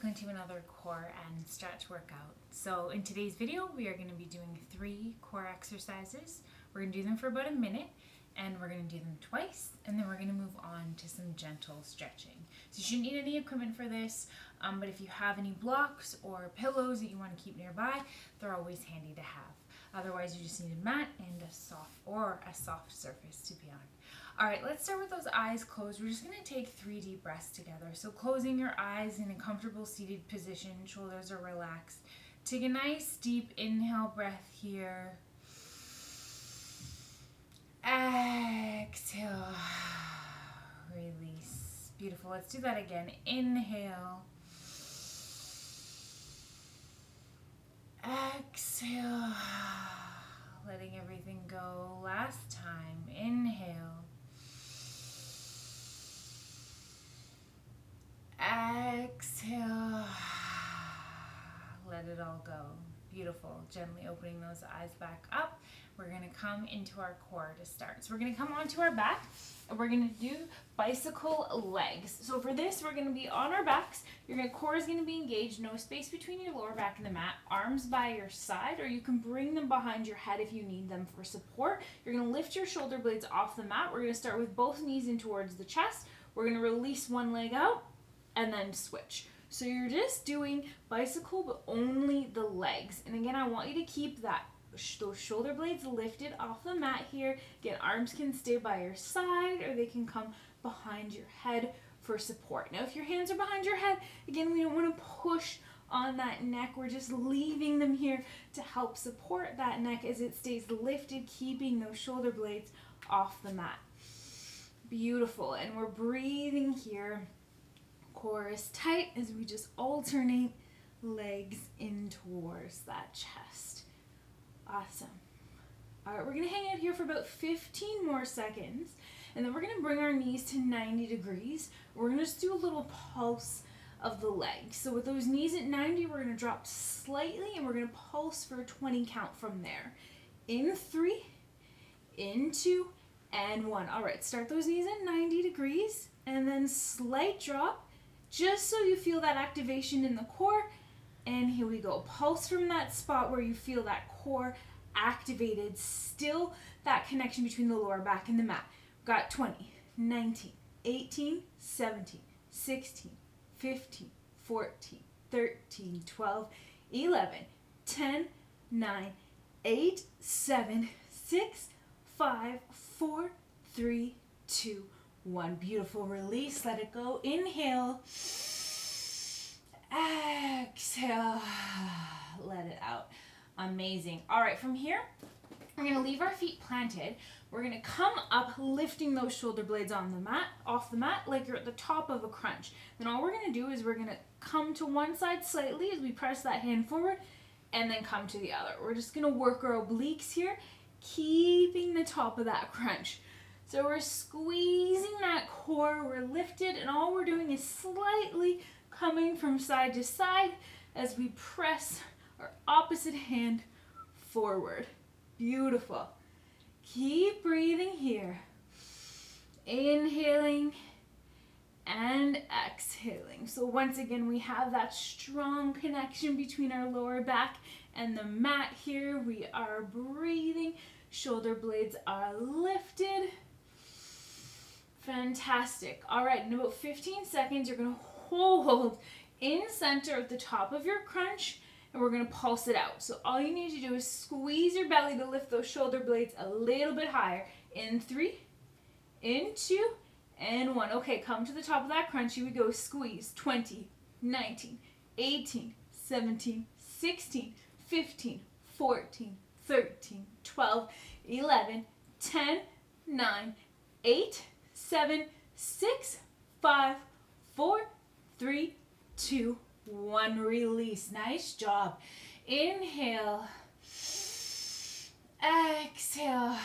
welcome to another core and stretch workout. So in today's video, we are going to be doing 3 core exercises. We're going to do them for about a minute, and we're going to do them twice, and then we're going to move on to some gentle stretching. So you shouldn't need any equipment for this, but if you have any blocks or pillows that you want to keep nearby, they're always handy to have. Otherwise, you just need a mat and a soft surface to be on. All right, let's start with those eyes closed. We're just going to take 3 deep breaths together. So closing your eyes in a comfortable seated position, shoulders are relaxed. Take a nice deep inhale breath here. Exhale. Release. Beautiful. Let's do that again. Inhale. Exhale. Letting everything go. Last time. Inhale. Exhale. Let it all go. Beautiful. Gently opening those eyes back up. We're going to come into our core to start. So we're going to come onto our back and we're going to do bicycle legs. So for this, we're going to be on our backs. Your core is going to be engaged. No space between your lower back and the mat. Arms by your side, or you can bring them behind your head if you need them for support. You're going to lift your shoulder blades off the mat. We're going to start with both knees in towards the chest. We're going to release one leg out and then switch. So you're just doing bicycle, but only the legs. And again, I want you to keep those shoulder blades lifted off the mat here. Again, arms can stay by your side or they can come behind your head for support. Now, if your hands are behind your head, again, we don't want to push on that neck. We're just leaving them here to help support that neck as it stays lifted, keeping those shoulder blades off the mat. Beautiful. And we're breathing here. Core is tight as we just alternate legs in towards that chest. Awesome. All right, we're going to hang out here for about 15 more seconds, and then we're going to bring our knees to 90 degrees. We're going to just do a little pulse of the legs. So with those knees at 90, we're going to drop slightly, and we're going to pulse for a 20 count from there. In 3, in 2, and 1. All right, start those knees at 90 degrees, and then slight drop, just so you feel that activation in the core. And here we go. Pulse from that spot where you feel that core activated. Still that connection between the lower back and the mat. We've got 20, 19, 18, 17, 16, 15, 14, 13, 12, 11, 10, 9, 8, 7, 6, 5, 4, 3, 2, 1. Beautiful. Release. Let it go. Inhale. Exhale. Let it out. Amazing. All right, from here, we're going to leave our feet planted. We're going to come up, lifting those shoulder blades on the mat, off the mat, like you're at the top of a crunch. Then all we're going to do is we're going to come to one side slightly as we press that hand forward, and then come to the other. We're just going to work our obliques here, keeping the top of that crunch. So we're squeezing that core, we're lifted, and all we're doing is slightly coming from side to side as we press our opposite hand forward. Beautiful. Keep breathing here. Inhaling and exhaling. So once again, we have that strong connection between our lower back and the mat here. We are breathing. Shoulder blades are lifted. Fantastic. All right, in about 15 seconds, you're going to hold in center at the top of your crunch, and we're going to pulse it out. So all you need to do is squeeze your belly to lift those shoulder blades a little bit higher. In 3, in 2, and 1. Okay, come to the top of that crunch. Here we go. Squeeze. 20, 19, 18, 17, 16, 15, 14, 13, 12, 11, 10, 9, 8, 7, 6, 5, 4, 3, 2, 1. Release. Nice job. Inhale. Exhale.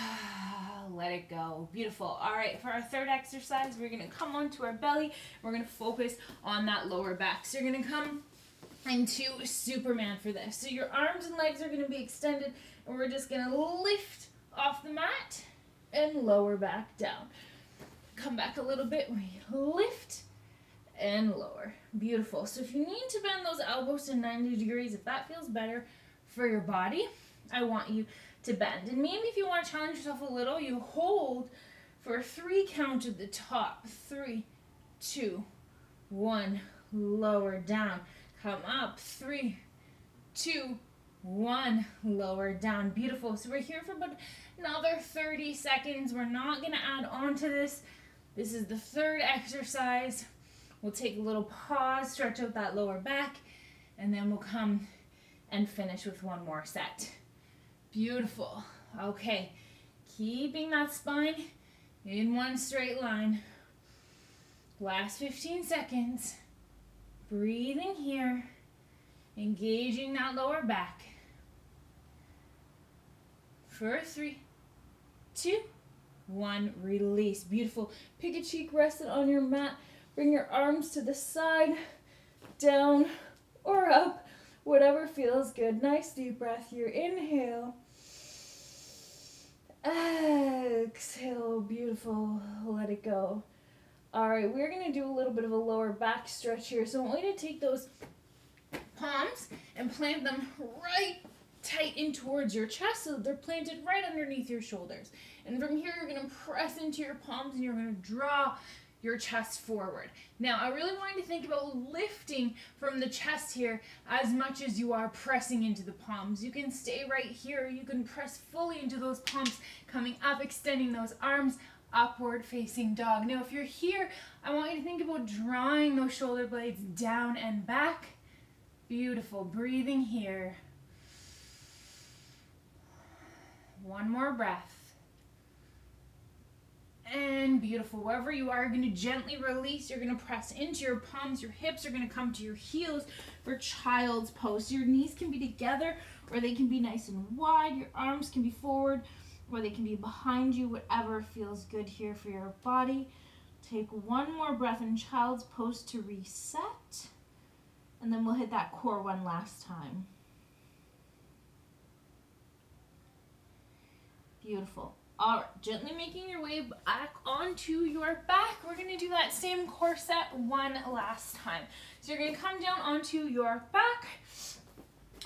Let it go. Beautiful. All right, for our third exercise, we're going to come onto our belly. We're going to focus on that lower back. So you're going to come into Superman for this. So your arms and legs are going to be extended, and we're just going to lift off the mat and lower back down. Come back a little bit. We lift and lower. Beautiful. So if you need to bend those elbows to 90 degrees, if that feels better for your body, I want you to bend. And maybe if you want to challenge yourself a little, you hold for a 3 count at the top. 3, 2, 1, lower down. Come up. 3, 2, 1, lower down. Beautiful. So we're here for about another 30 seconds. We're not going to add on to this. This is the third exercise. We'll take a little pause, stretch out that lower back, and then we'll come and finish with one more set. Beautiful. Okay, keeping that spine in one straight line. Last 15 seconds. Breathing here, engaging that lower back. For 3, 2, 1, release. Beautiful. Pick a cheek rested on your mat. Bring your arms to the side, down or up, whatever feels good. Nice deep breath here. Inhale. Exhale. Beautiful. Let it go. All right, we're going to do a little bit of a lower back stretch here. So I want you to take those palms and plant them right tight in towards your chest so that they're planted right underneath your shoulders. And from here, you're going to press into your palms and you're going to draw your chest forward. Now, I really want you to think about lifting from the chest here as much as you are pressing into the palms. You can stay right here. You can press fully into those palms, coming up, extending those arms, upward facing dog. Now, if you're here, I want you to think about drawing those shoulder blades down and back. Beautiful. Breathing here. One more breath. And beautiful. Wherever you are, you're going to gently release. You're going to press into your palms. Your hips are going to come to your heels for child's pose. Your knees can be together or they can be nice and wide. Your arms can be forward or they can be behind you. Whatever feels good here for your body. Take one more breath in child's pose to reset. And then we'll hit that core one last time. Beautiful. All right, gently making your way back onto your back. We're going to do that same core set one last time. So you're going to come down onto your back,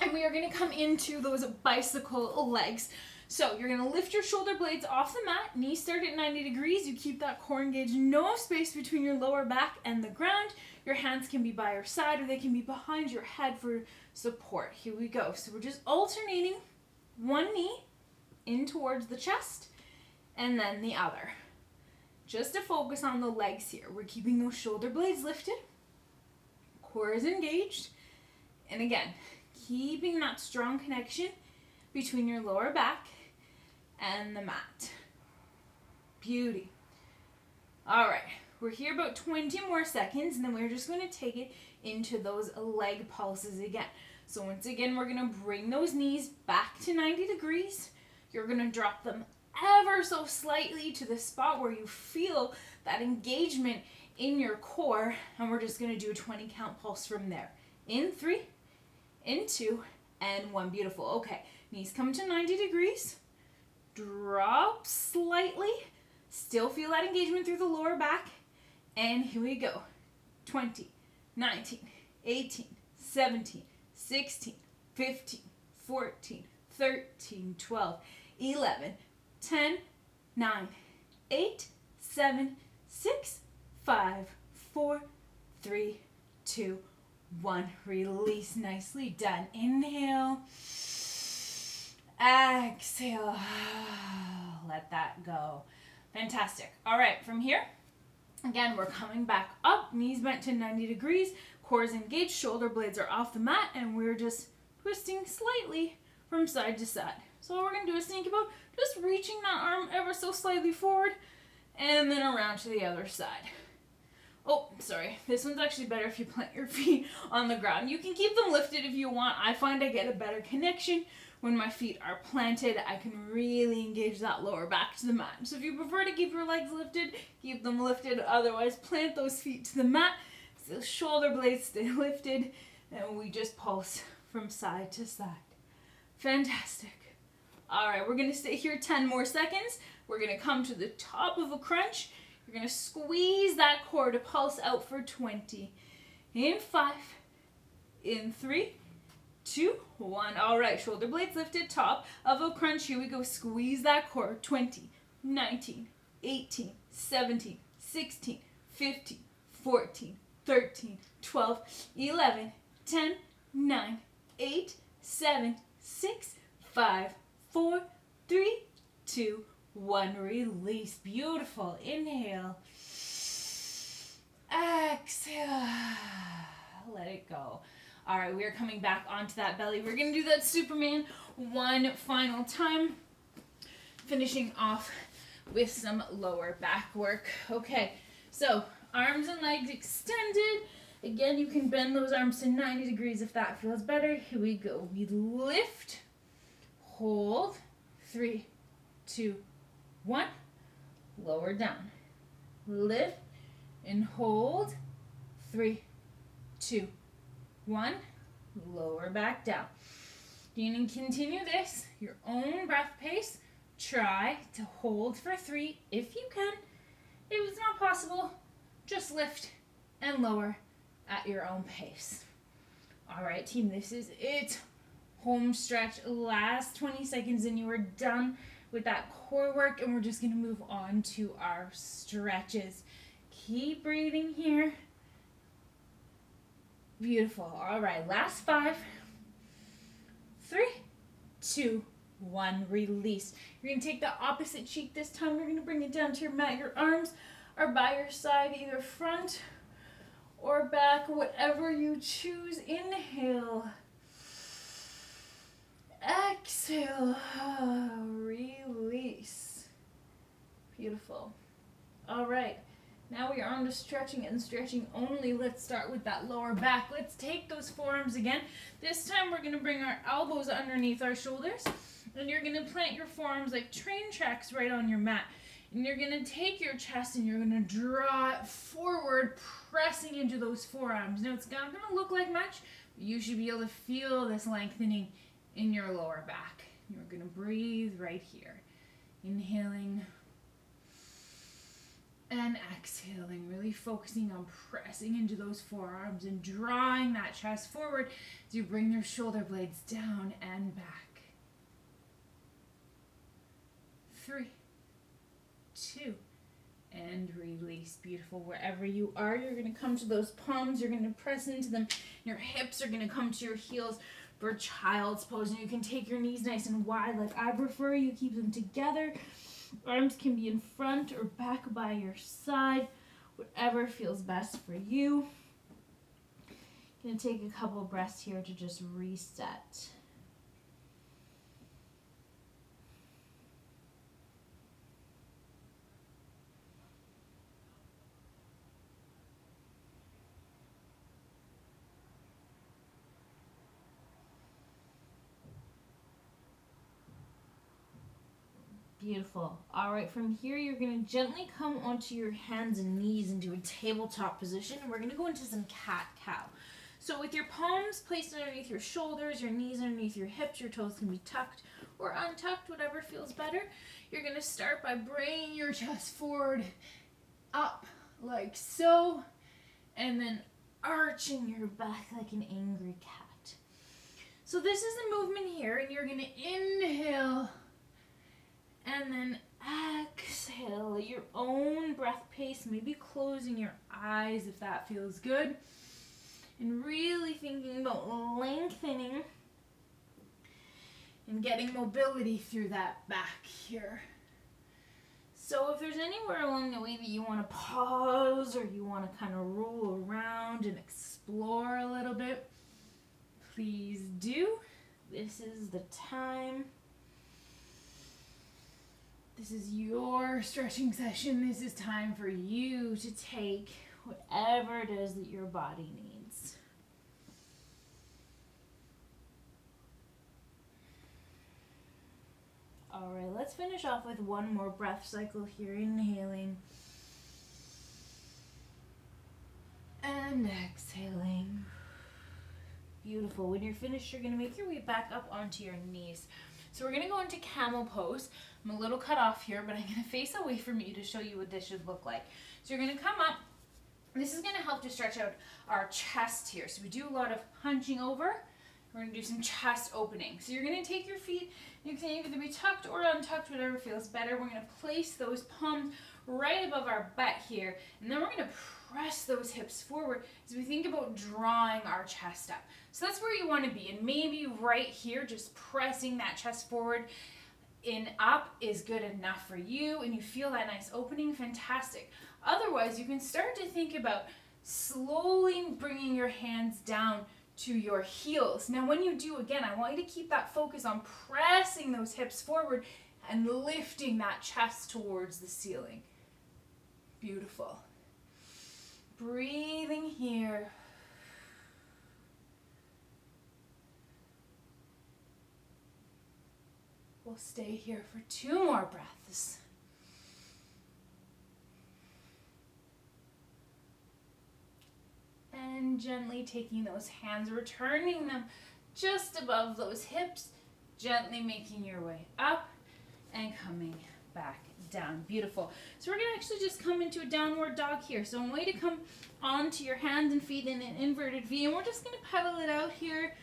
and we are going to come into those bicycle legs. So you're going to lift your shoulder blades off the mat, knees start at 90 degrees. You keep that core engaged, no space between your lower back and the ground. Your hands can be by your side or they can be behind your head for support. Here we go. So we're just alternating one knee in towards the chest, and then the other. Just to focus on the legs here. We're keeping those shoulder blades lifted. Core is engaged. And again, keeping that strong connection between your lower back and the mat. Beauty. All right, we're here about 20 more seconds, and then we're just going to take it into those leg pulses again. So once again, we're going to bring those knees back to 90 degrees. You're going to drop them ever so slightly to the spot where you feel that engagement in your core, and we're just going to do a 20 count pulse from there. In 3, in 2, and 1. Beautiful. Okay, knees come to 90 degrees, drop slightly, still feel that engagement through the lower back, and here we go. 20, 19, 18, 17, 16, 15, 14, 13, 12, 11, 10, 9, 8, 7, 6, 5, 4, 3, 2, 1. Release. Nicely done. Inhale. Exhale. Let that go. Fantastic. All right, from here, again, we're coming back up, knees bent to 90 degrees, core is engaged, shoulder blades are off the mat, and we're just twisting slightly from side to side. So what we're going to do is think about just reaching that arm ever so slightly forward and then around to the other side. Oh, sorry. This one's actually better if you plant your feet on the ground. You can keep them lifted if you want. I find I get a better connection when my feet are planted. I can really engage that lower back to the mat. So if you prefer to keep your legs lifted, keep them lifted. Otherwise, plant those feet to the mat. So the shoulder blades stay lifted, and we just pulse from side to side. Fantastic. All right, we're going to stay here 10 more seconds. We're going to come to the top of a crunch. We're going to squeeze that core to pulse out for 20. In 5, in 3, 2, 1. All right, shoulder blades lifted, top of a crunch. Here we go. Squeeze that core. 20, 19, 18, 17, 16, 15, 14, 13, 12, 11, 10, 9, 8, 7, 6, 5, 4, 3, 2, 1. Release. Beautiful. Inhale. Exhale. Let it go. All right, we are coming back onto that belly. We're going to do that Superman one final time, finishing off with some lower back work. Okay, so arms and legs extended. Again, you can bend those arms to 90 degrees if that feels better. Here we go. We lift, hold, 3, 2, 1, lower down. Lift and hold, 3, 2, 1, lower back down. You can continue this, your own breath pace. Try to hold for 3 if you can. If it's not possible, just lift and lower at your own pace. All right, team, this is it. Home stretch, last 20 seconds and you are done with that core work, and we're just going to move on to our stretches. Keep breathing here. Beautiful. All right, last 5, 3, 2, 1. Release. You're going to take the opposite cheek this time. You're going to bring it down to your mat. Your arms are by your side, either front or back, whatever you choose. Inhale. Exhale. Release. Beautiful. All right. Now we are on to stretching and stretching only. Let's start with that lower back. Let's take those forearms again. This time we're going to bring our elbows underneath our shoulders. And you're going to plant your forearms like train tracks right on your mat. And you're going to take your chest and you're going to draw it forward, pressing into those forearms. Now it's not going to look like much, but you should be able to feel this lengthening in your lower back. You're going to breathe right here. Inhaling and exhaling, really focusing on pressing into those forearms and drawing that chest forward as you bring your shoulder blades down and back. 3, 2, and release. Beautiful. Wherever you are, you're going to come to those palms. You're going to press into them. Your hips are going to come to your heels for child's pose. And you can take your knees nice and wide like I prefer. You keep them together. Arms can be in front or back by your side, whatever feels best for you. Gonna take a couple breaths here to just reset. Beautiful. All right, from here, you're going to gently come onto your hands and knees into a tabletop position. And we're going to go into some cat-cow. So with your palms placed underneath your shoulders, your knees underneath your hips, your toes can be tucked or untucked, whatever feels better. You're going to start by bringing your chest forward, up like so, and then arching your back like an angry cat. So this is the movement here, and you're going to inhale and then exhale at your own breath pace, maybe closing your eyes if that feels good. And really thinking about lengthening and getting mobility through that back here. So if there's anywhere along the way that you want to pause or you want to kind of roll around and explore a little bit, please do. This is the time. This is your stretching session. This is time for you to take whatever it is that your body needs. All right, let's finish off with one more breath cycle here. Inhaling and exhaling. Beautiful. When you're finished, you're going to make your way back up onto your knees. So we're going to go into camel pose. I'm a little cut off here, but I'm going to face away from you to show you what this should look like. So you're going to come up. This is going to help to stretch out our chest here. So we do a lot of hunching over. We're going to do some chest opening. So you're going to take your feet. You can either be tucked or untucked, whatever feels better. We're going to place those palms right above our butt here. And then we're going to press those hips forward as we think about drawing our chest up. So that's where you want to be. And maybe right here, just pressing that chest forward and up is good enough for you. And you feel that nice opening, fantastic. Otherwise, you can start to think about slowly bringing your hands down to your heels. Now, when you do, again, I want you to keep that focus on pressing those hips forward and lifting that chest towards the ceiling. Beautiful. Breathing here. We'll stay here for 2 more breaths. And gently taking those hands, returning them just above those hips, gently making your way up and coming back down. Beautiful. So we're going to actually just come into a downward dog here. So I want you to come onto your hands and feet in an inverted V, and we're just going to pedal it out here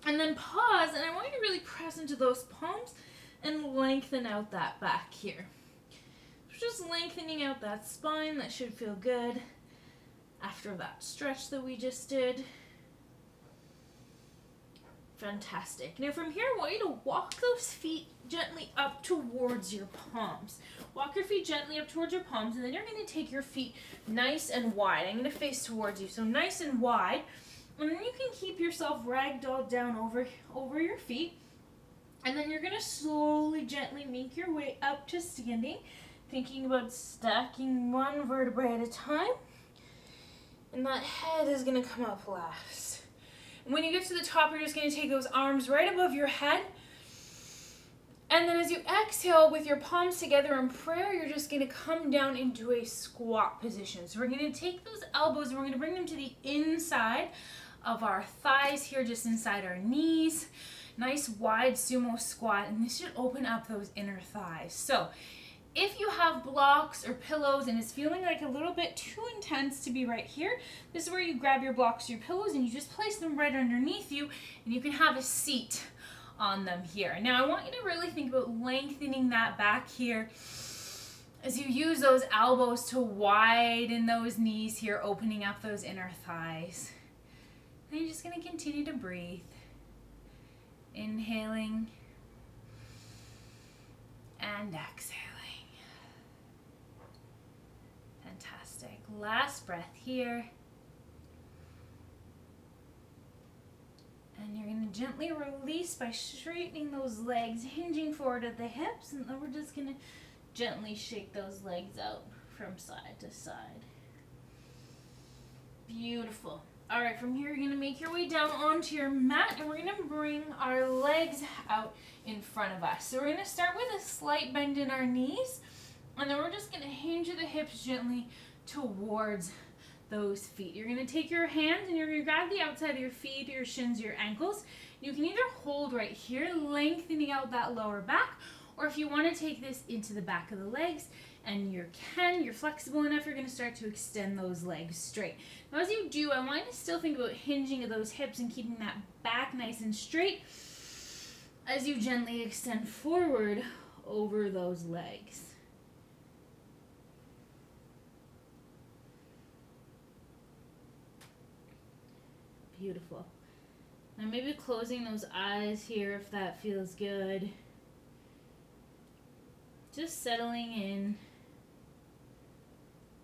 and then pause, and I want you to really press into those palms and lengthen out that back here. Just lengthening out that spine. That should feel good after that stretch that we just did. Fantastic. Now from here, I want you to walk those feet gently up towards your palms. Walk your feet gently up towards your palms, and then you're going to take your feet nice and wide. I'm going to face towards you, so nice and wide. And then you can keep yourself ragdolled down over your feet. And then you're going to slowly, gently make your way up to standing, thinking about stacking one vertebrae at a time. And that head is going to come up last. And when you get to the top, you're just going to take those arms right above your head. And then as you exhale with your palms together in prayer, you're just going to come down into a squat position. So we're going to take those elbows and we're going to bring them to the inside of our thighs here, just inside our knees. Nice wide sumo squat, and this should open up those inner thighs. So if you have blocks or pillows and it's feeling like a little bit too intense to be right here, this is where you grab your blocks or your pillows and you just place them right underneath you, and you can have a seat on them here. Now I want you to really think about lengthening that back here as you use those elbows to widen those knees here, opening up those inner thighs. And you're just going to continue to breathe. Inhaling and exhaling. Fantastic. Last breath here. And you're going to gently release by straightening those legs, hinging forward at the hips, and then we're just going to gently shake those legs out from side to side. Beautiful. All right, from here, you're going to make your way down onto your mat, and we're going to bring our legs out in front of us. So we're going to start with a slight bend in our knees, and then we're just going to hinge the hips gently towards those feet. You're going to take your hands, and you're going to grab the outside of your feet, your shins, your ankles. You can either hold right here, lengthening out that lower back, or if you want to take this into the back of the legs, and you're flexible enough, you're going to start to extend those legs straight. Now as you do, I want you to still think about hinging of those hips and keeping that back nice and straight as you gently extend forward over those legs. Beautiful. Now maybe closing those eyes here if that feels good. Just settling in.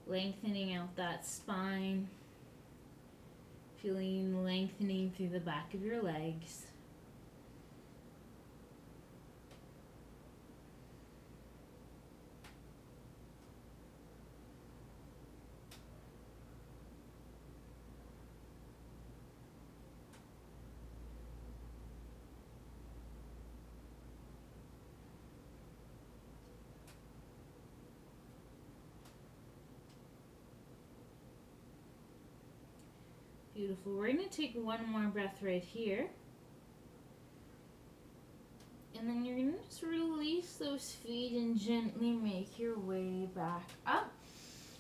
Lengthening out that spine, feeling lengthening through the back of your legs. Beautiful. We're going to take one more breath right here. And then you're going to just release those feet and gently make your way back up.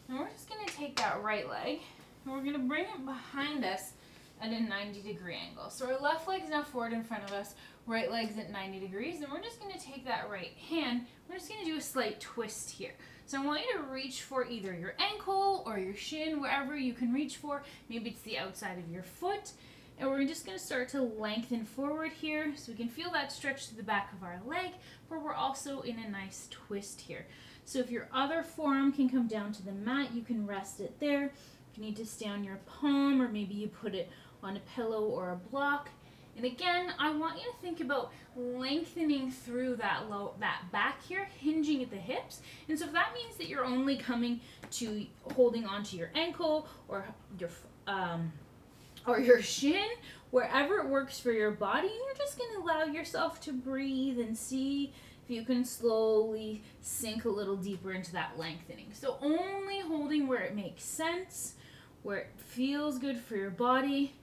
And we're just going to take that right leg and we're going to bring it behind us at a 90-degree angle. So our left leg's now forward in front of us, right leg's at 90 degrees, and we're just going to take that right hand, we're just going to do a slight twist here. So I want you to reach for either your ankle or your shin, wherever you can reach for. Maybe it's the outside of your foot. And we're just going to start to lengthen forward here so we can feel that stretch to the back of our leg, but we're also in a nice twist here. So if your other forearm can come down to the mat, you can rest it there. If you need to stay on your palm, or maybe you put it on a pillow or a block. And again, I want you to think about lengthening through that back here, hinging at the hips. And so if that means that you're only coming to holding onto your ankle or your shin, wherever it works for your body, and you're just going to allow yourself to breathe and see if you can slowly sink a little deeper into that lengthening. So only holding where it makes sense, where it feels good for your body,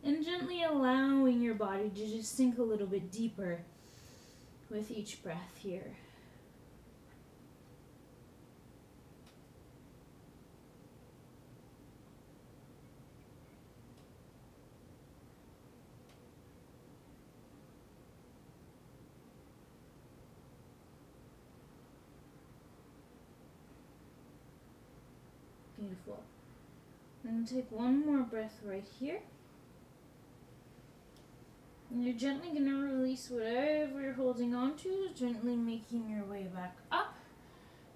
and gently allowing your body to just sink a little bit deeper with each breath here. Beautiful. And take one more breath right here. And you're gently going to release whatever you're holding on to, gently making your way back up.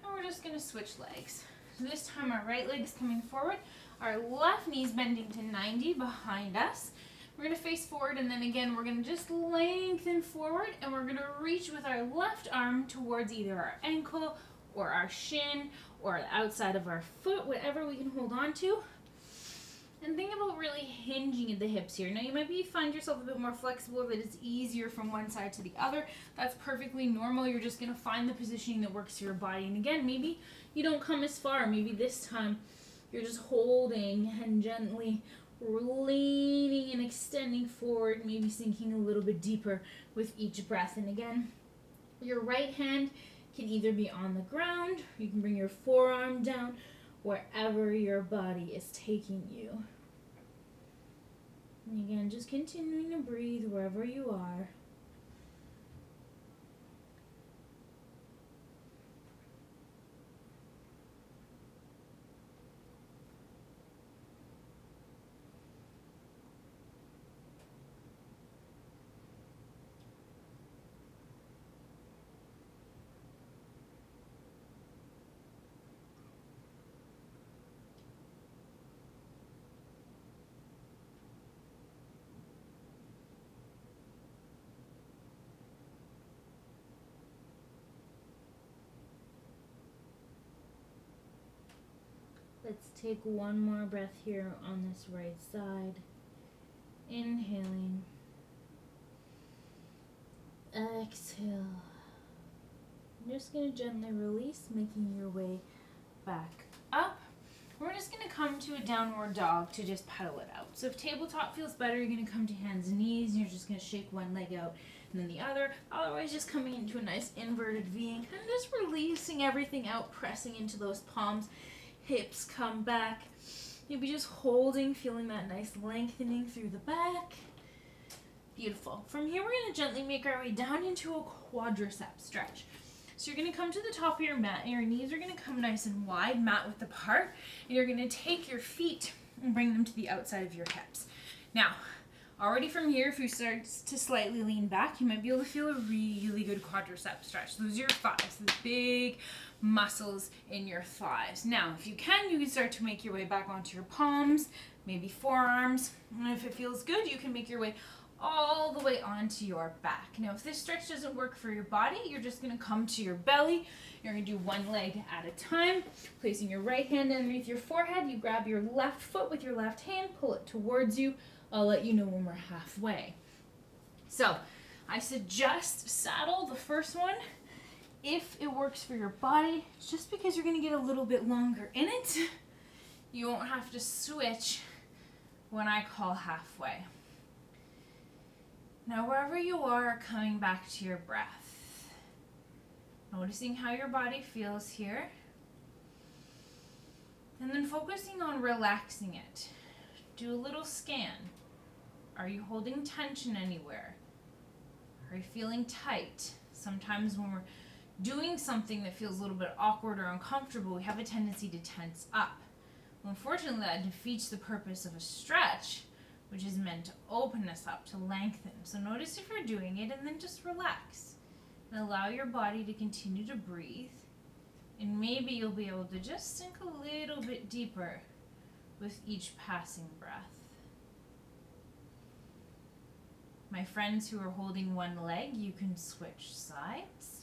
And we're just going to switch legs. So this time our right leg is coming forward, our left knee is bending to 90 behind us. We're going to face forward, and then again we're going to just lengthen forward, and we're going to reach with our left arm towards either our ankle or our shin or the outside of our foot, whatever we can hold on to. And think about really hinging at the hips here. Now you might find yourself a bit more flexible, that it's easier from one side to the other. That's perfectly normal. You're just going to find the positioning that works for your body. And again, maybe you don't come as far. Maybe this time you're just holding and gently leaning and extending forward, maybe sinking a little bit deeper with each breath. And again, your right hand can either be on the ground, or you can bring your forearm down, wherever your body is taking you. And again, just continuing to breathe wherever you are. Let's take one more breath here on this right side. Inhaling. Exhale. I'm just going to gently release, making your way back up. We're just going to come to a downward dog to just pedal it out. So if tabletop feels better, you're going to come to hands and knees, and you're just going to shake one leg out and then the other. Otherwise, just coming into a nice inverted V and kind of just releasing everything out, pressing into those palms. Hips come back. Maybe just holding, feeling that nice lengthening through the back. Beautiful. From here, we're going to gently make our way down into a quadricep stretch. So you're going to come to the top of your mat, and your knees are going to come nice and wide, mat width apart, and you're going to take your feet and bring them to the outside of your hips. Now, already from here, if you start to slightly lean back, you might be able to feel a really good quadricep stretch. Those are your thighs, the big muscles in your thighs. Now, if you can start to make your way back onto your palms, maybe forearms, and if it feels good, you can make your way all the way onto your back. Now, if this stretch doesn't work for your body, you're just going to come to your belly. You're going to do one leg at a time, placing your right hand underneath your forehead. You grab your left foot with your left hand, pull it towards you. I'll let you know when we're halfway. So, I suggest saddle the first one if it works for your body. Just because you're going to get a little bit longer in it, you won't have to switch when I call halfway. Now, wherever you are, coming back to your breath. Noticing how your body feels here. And then focusing on relaxing it. Do a little scan. Are you holding tension anywhere? Are you feeling tight? Sometimes when we're doing something that feels a little bit awkward or uncomfortable, we have a tendency to tense up. Well, unfortunately, that defeats the purpose of a stretch, which is meant to open us up, to lengthen. So notice if you're doing it, and then just relax. And allow your body to continue to breathe. And maybe you'll be able to just sink a little bit deeper with each passing breath. My friends who are holding one leg, you can switch sides.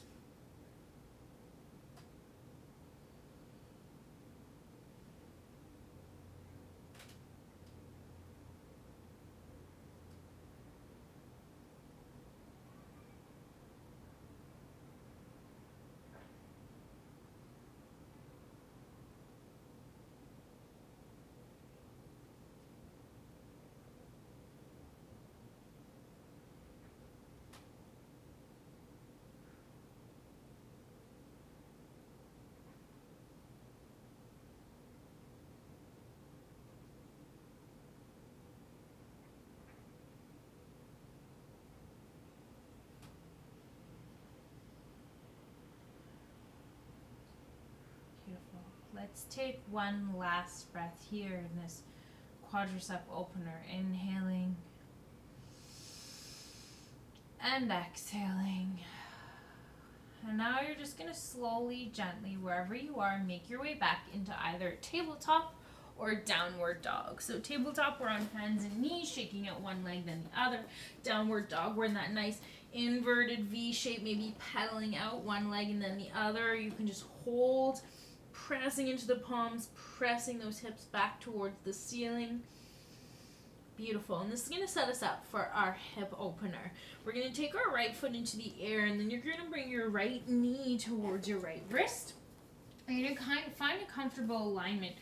Beautiful. Let's take one last breath here in this quadricep opener. Inhaling and exhaling. And now you're just going to slowly, gently, wherever you are, make your way back into either tabletop or downward dog. So tabletop, we're on hands and knees, shaking out one leg, then the other. Downward dog, we're in that nice inverted V shape, maybe pedaling out one leg and then the other. You can just hold, pressing into the palms, pressing those hips back towards the ceiling. Beautiful. And this is going to set us up for our hip opener. We're going to take our right foot into the air, and then you're going to bring your right knee towards your right wrist. And you're going to find a comfortable alignment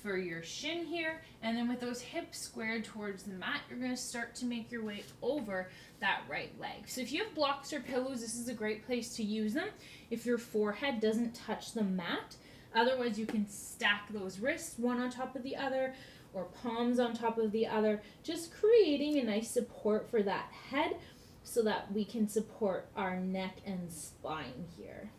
for your shin here, and then with those hips squared towards the mat, you're going to start to make your way over that right leg. So if you have blocks or pillows, this is a great place to use them if your forehead doesn't touch the mat. Otherwise, you can stack those wrists one on top of the other, or palms on top of the other, just creating a nice support for that head so that we can support our neck and spine here.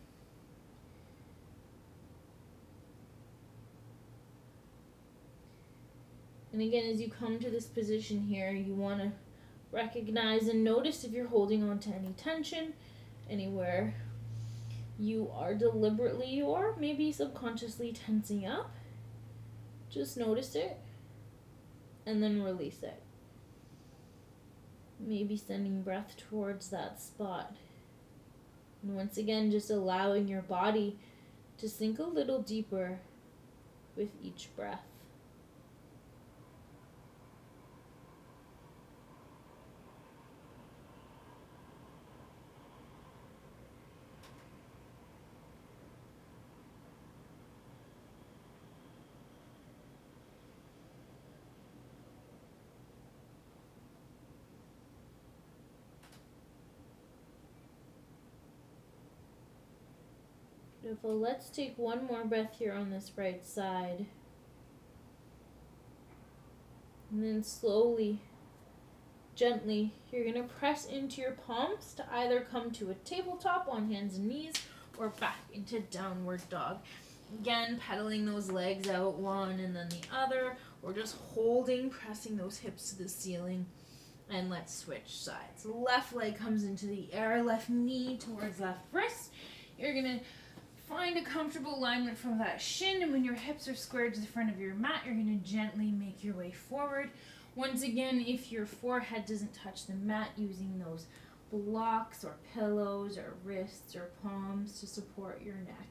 And again, as you come to this position here, you want to recognize and notice if you're holding on to any tension anywhere you are deliberately or maybe subconsciously tensing up. Just notice it and then release it. Maybe sending breath towards that spot. And once again, just allowing your body to sink a little deeper with each breath. Beautiful. Let's take one more breath here on this right side. And then slowly, gently, you're going to press into your palms to either come to a tabletop on hands and knees or back into downward dog. Again, pedaling those legs out one and then the other, or just holding, pressing those hips to the ceiling. And let's switch sides. Left leg comes into the air, left knee towards left wrist. You're going to find a comfortable alignment from that shin, and when your hips are squared to the front of your mat, you're going to gently make your way forward. Once again, if your forehead doesn't touch the mat, using those blocks or pillows or wrists or palms to support your neck.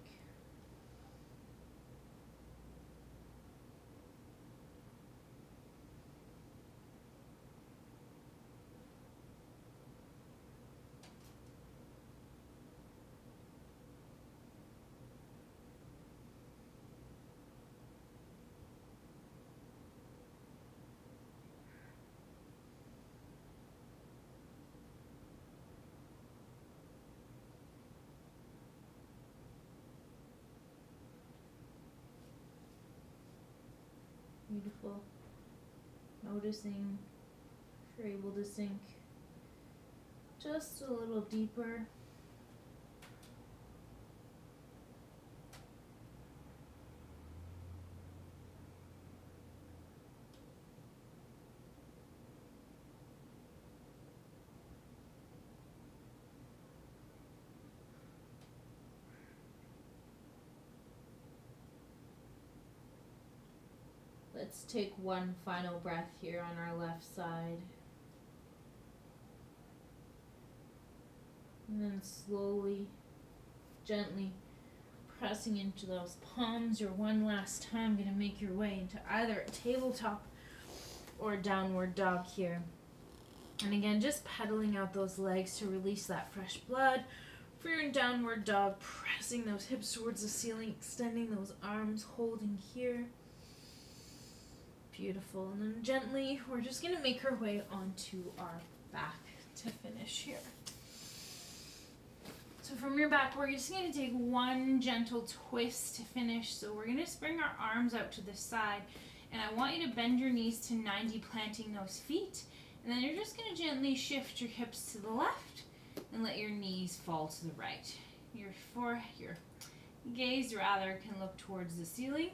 Beautiful. Noticing if you're able to sink just a little deeper. Let's take one final breath here on our left side. And then slowly, gently pressing into those palms. You're one last time going to make your way into either a tabletop or a downward dog here. And again, just pedaling out those legs to release that fresh blood. For your downward dog, pressing those hips towards the ceiling, extending those arms, holding here. Beautiful. And then gently, we're just going to make our way onto our back to finish here. So from your back, we're just going to take one gentle twist to finish. So we're going to bring our arms out to the side. And I want you to bend your knees to 90, planting those feet. And then you're just going to gently shift your hips to the left and let your knees fall to the right. Your gaze rather can look towards the ceiling.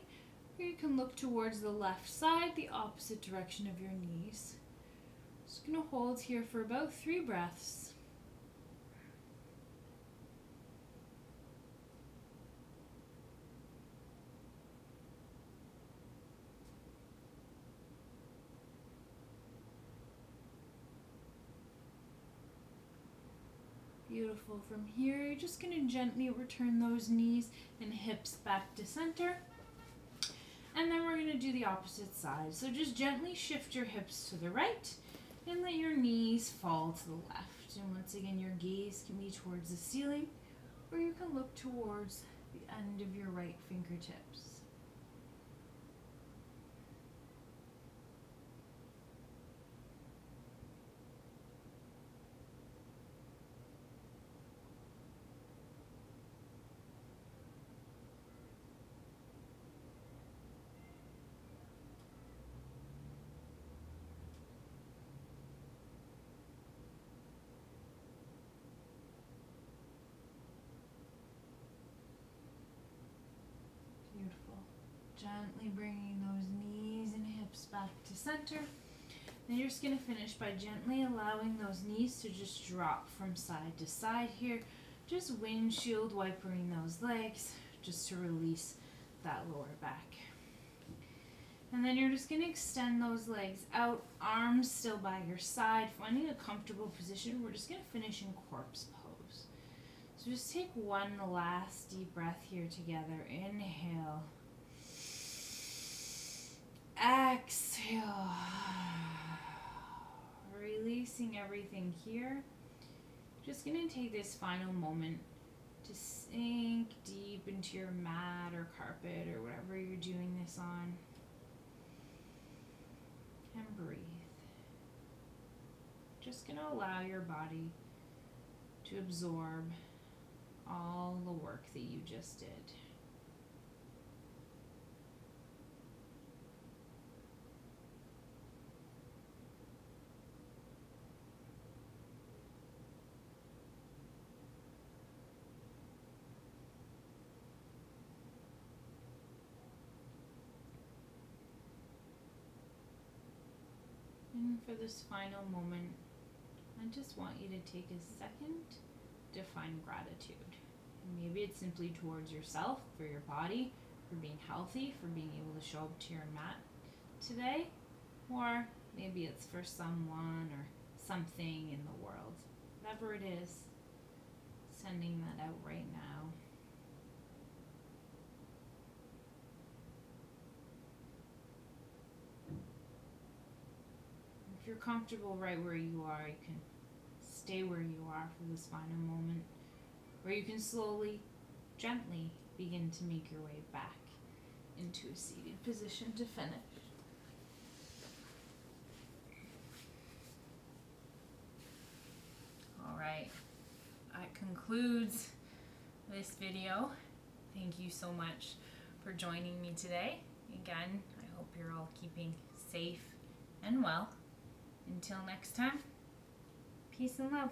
Or you can look towards the left side, the opposite direction of your knees. Just going to hold here for about 3 breaths. Beautiful. From here, you're just going to gently return those knees and hips back to center. And then we're going to do the opposite side. So just gently shift your hips to the right and let your knees fall to the left. And once again, your gaze can be towards the ceiling, or you can look towards the end of your right fingertips. Beautiful. Gently bringing those knees and hips back to center. Then you're just going to finish by gently allowing those knees to just drop from side to side here. Just windshield wipering those legs just to release that lower back. And then you're just going to extend those legs out, arms still by your side, finding a comfortable position. We're just going to finish in corpse pose. So just take one last deep breath here together. Inhale. Exhale. Releasing everything here. Just going to take this final moment to sink deep into your mat or carpet or whatever you're doing this on. And breathe. Just going to allow your body to absorb all the work that you just did. And for this final moment, I just want you to take a second to find gratitude. And maybe it's simply towards yourself, for your body, for being healthy, for being able to show up to your mat today. Or maybe it's for someone or something in the world. Whatever it is, sending that out right now. If you're comfortable right where you are, you can stay where you are for this final moment, or you can slowly, gently begin to make your way back into a seated position to finish. All right, that concludes this video. Thank you so much for joining me today. Again, I hope you're all keeping safe and well. Until next time, peace and love.